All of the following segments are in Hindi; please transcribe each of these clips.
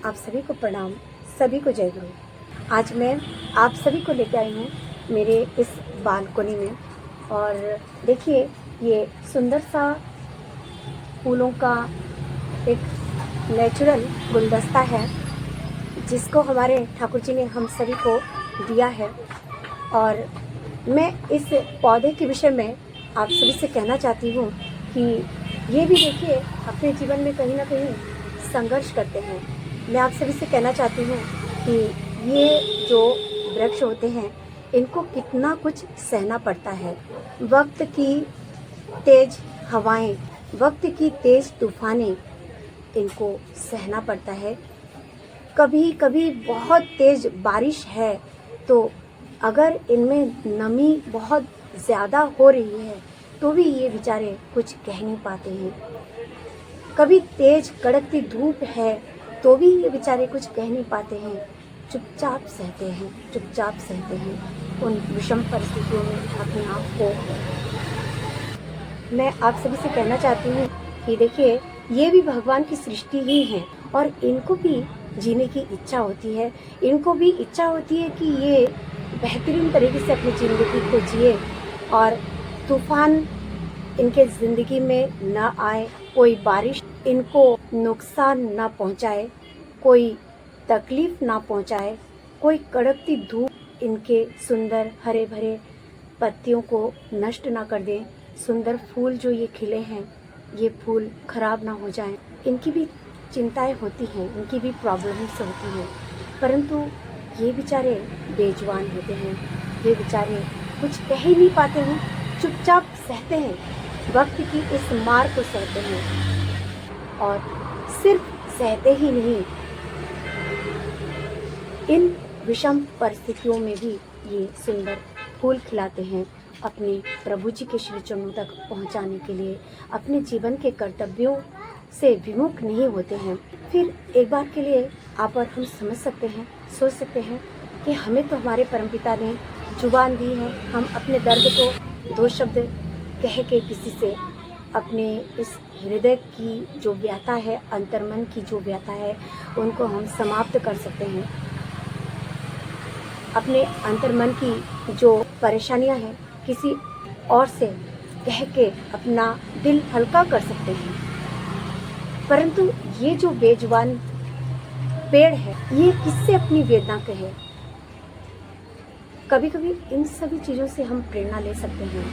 आप सभी को प्रणाम, सभी को जय गुरु। आज मैं आप सभी को लेकर आई हूँ मेरे इस बालकनी में। और देखिए, ये सुंदर सा फूलों का एक नेचुरल गुलदस्ता है, जिसको हमारे ठाकुर जी ने हम सभी को दिया है। और मैं इस पौधे के विषय में आप सभी से कहना चाहती हूँ कि ये भी देखिए अपने जीवन में कहीं ना कहीं संघर्ष करते हैं। मैं आप सभी से कहना चाहती हूँ कि ये जो वृक्ष होते हैं, इनको कितना कुछ सहना पड़ता है। वक्त की तेज हवाएं, वक्त की तेज तूफानें, इनको सहना पड़ता है। कभी कभी बहुत तेज बारिश है तो अगर इनमें नमी बहुत ज़्यादा हो रही है तो भी ये बेचारे कुछ कह नहीं पाते हैं। कभी तेज कड़कती धूप है तो भी ये बेचारे कुछ कह नहीं पाते हैं। चुपचाप सहते हैं, चुपचाप सहते हैं उन विषम परिस्थितियों में अपने आप को। मैं आप सभी से कहना चाहती हूँ कि देखिए, ये भी भगवान की सृष्टि ही है और इनको भी जीने की इच्छा होती है। इनको भी इच्छा होती है कि ये बेहतरीन तरीके से अपनी ज़िंदगी को जिए और तूफान इनके ज़िंदगी में न आए, कोई बारिश इनको नुकसान ना पहुंचाए, कोई तकलीफ़ ना पहुंचाए, कोई कड़कती धूप इनके सुंदर हरे भरे पत्तियों को नष्ट ना कर दे। सुंदर फूल जो ये खिले हैं, ये फूल खराब ना हो जाएं। इनकी भी चिंताएं होती हैं, इनकी भी प्रॉब्लम्स होती हैं, परंतु ये बेचारे बेजुबान होते हैं। ये बेचारे कुछ कह ही नहीं पाते हैं, चुपचाप सहते हैं, वक्त की इस मार को सहते हैं। और सिर्फ सहते ही नहीं, इन विषम परिस्थितियों में भी ये सुंदर फूल खिलाते हैं अपने प्रभु जी के श्री चरणों तक पहुंचाने के लिए। अपने जीवन के कर्तव्यों से विमुख नहीं होते हैं। फिर एक बार के लिए आप और हम समझ सकते हैं, सोच सकते हैं कि हमें तो हमारे परमपिता ने जुबान दी है, हम अपने दर्द को दो शब्द कह के किसी से अपने इस हृदय की जो व्यथा है, अंतर्मन की जो व्यथा है, उनको हम समाप्त कर सकते हैं। अपने अंतर्मन की जो परेशानियां हैं, किसी और से कह के अपना दिल हल्का कर सकते हैं। परंतु ये जो बेजुबान पेड़ है, ये किससे अपनी वेदना कहे? कभी कभी इन सभी चीज़ों से हम प्रेरणा ले सकते हैं।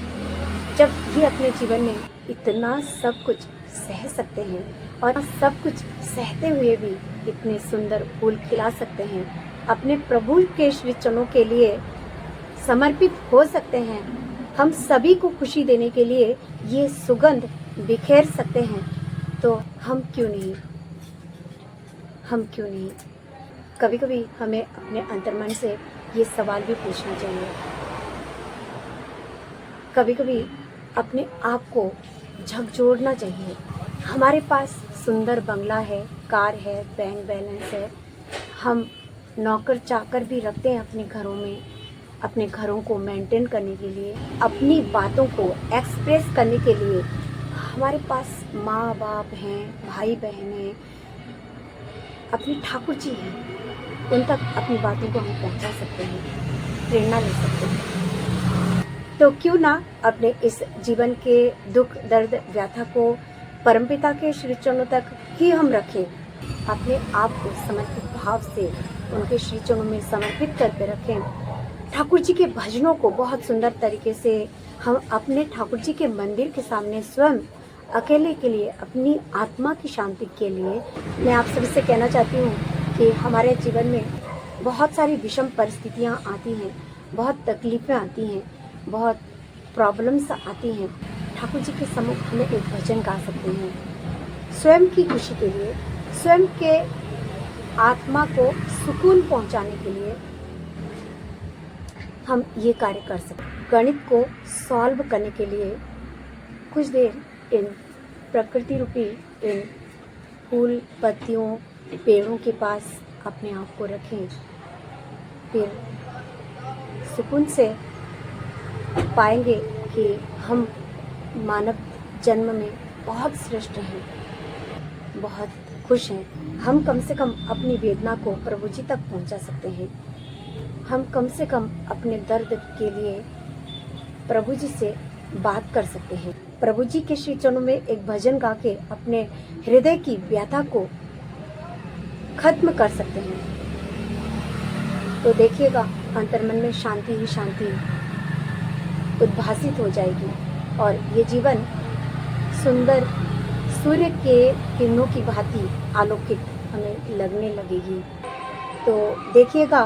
जब ये अपने जीवन में इतना सब कुछ सह सकते हैं और सब कुछ सहते हुए भी इतने सुंदर फूल खिला सकते हैं, अपने प्रभु के श्री चरणों के लिए समर्पित हो सकते हैं, हम सभी को खुशी देने के लिए ये सुगंध बिखेर सकते हैं, तो हम क्यों नहीं, हम क्यों नहीं? कभी कभी हमें अपने अंतर्मन से ये सवाल भी पूछना चाहिए। कभी कभी अपने आप को झकझोरना चाहिए। हमारे पास सुंदर बंगला है, कार है, बैंक बैलेंस है, हम नौकर चाकर भी रखते हैं अपने घरों में, अपने घरों को मेंटेन करने के लिए, अपनी बातों को एक्सप्रेस करने के लिए। हमारे पास माँ बाप हैं, भाई बहन हैं, अपने ठाकुर जी हैं, उन तक अपनी बातों को हम पहुंचा सकते हैं, प्रेरणा ले सकते हैं। तो क्यों ना अपने इस जीवन के दुख दर्द व्यथा को परमपिता के श्री चरणों तक ही हम रखें। अपने आप को समर्पित भाव से उनके श्री चरणों में समर्पित करके रखें। ठाकुर जी के भजनों को बहुत सुंदर तरीके से हम अपने ठाकुर जी के मंदिर के सामने स्वयं अकेले के लिए, अपनी आत्मा की शांति के लिए, मैं आप सभी से कहना चाहती हूँ कि हमारे जीवन में बहुत सारी विषम परिस्थितियाँ आती हैं, बहुत तकलीफ़ें आती हैं, बहुत प्रॉब्लम्स आती हैं। ठाकुर जी के सम्मुख हमें एक भजन गा सकते हैं। स्वयं की खुशी के लिए, स्वयं के आत्मा को सुकून पहुंचाने के लिए हम ये कार्य कर सकते हैं। गणित को सॉल्व करने के लिए कुछ देर इन प्रकृति रूपी इन फूल पत्तियों पेड़ों के पास अपने आप को रखें। फिर सुकून से पाएंगे कि हम मानव जन्म में बहुत श्रेष्ठ हैं, बहुत खुश हैं। हम कम से कम अपनी वेदना को प्रभु जी तक पहुंचा सकते हैं। हम कम से कम अपने दर्द के लिए प्रभु जी से बात कर सकते हैं। प्रभु जी के श्री चरणों में एक भजन गा के अपने हृदय की व्यथा को खत्म कर सकते हैं। तो देखिएगा, अंतर्मन में शांति ही शांति उद्भासित हो जाएगी और ये जीवन सुंदर सूर्य के किरणों की भांति आलोकित हमें लगने लगेगी। तो देखिएगा,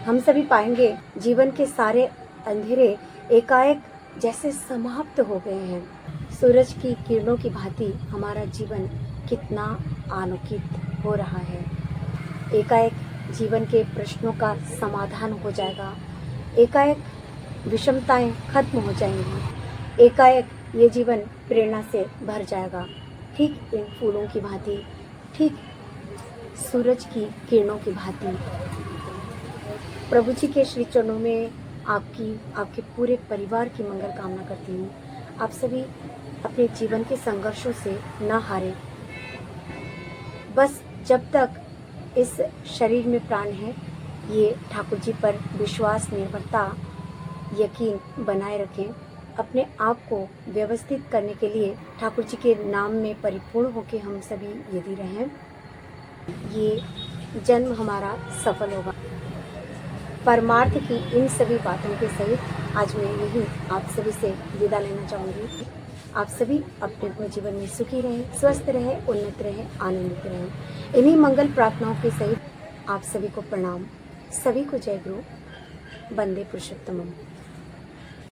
हम सभी पाएंगे जीवन के सारे अंधेरे एकाएक जैसे समाप्त हो गए हैं। सूरज की किरणों की भांति हमारा जीवन कितना आलोकित हो रहा है। एकाएक जीवन के प्रश्नों का समाधान हो जाएगा। एकाएक विषमताएं खत्म हो जाएंगी। एकाएक ये जीवन प्रेरणा से भर जाएगा। ठीक इन फूलों की भांति, ठीक सूरज की किरणों की भांति। प्रभु जी के श्री चरणों में आपके पूरे परिवार की मंगल कामना करती हूँ। आप सभी अपने जीवन के संघर्षों से न हारें। बस जब तक इस शरीर में प्राण है, ये ठाकुर जी पर विश्वास, निर्भरता, यकीन बनाए रखें। अपने आप को व्यवस्थित करने के लिए ठाकुर जी के नाम में परिपूर्ण होकर हम सभी यदि रहें, ये जन्म हमारा सफल होगा। परमार्थ की इन सभी बातों के सहित आज मैं यही आप सभी से विदा लेना चाहूँगी। आप सभी अपने अपने जीवन में सुखी रहें, स्वस्थ रहें, उन्नत रहें, आनंदित रहें। इन्हीं मंगल प्रार्थनाओं के सहित आप सभी को प्रणाम। सभी को जय गुरु। वंदे पुरुषोत्तमम।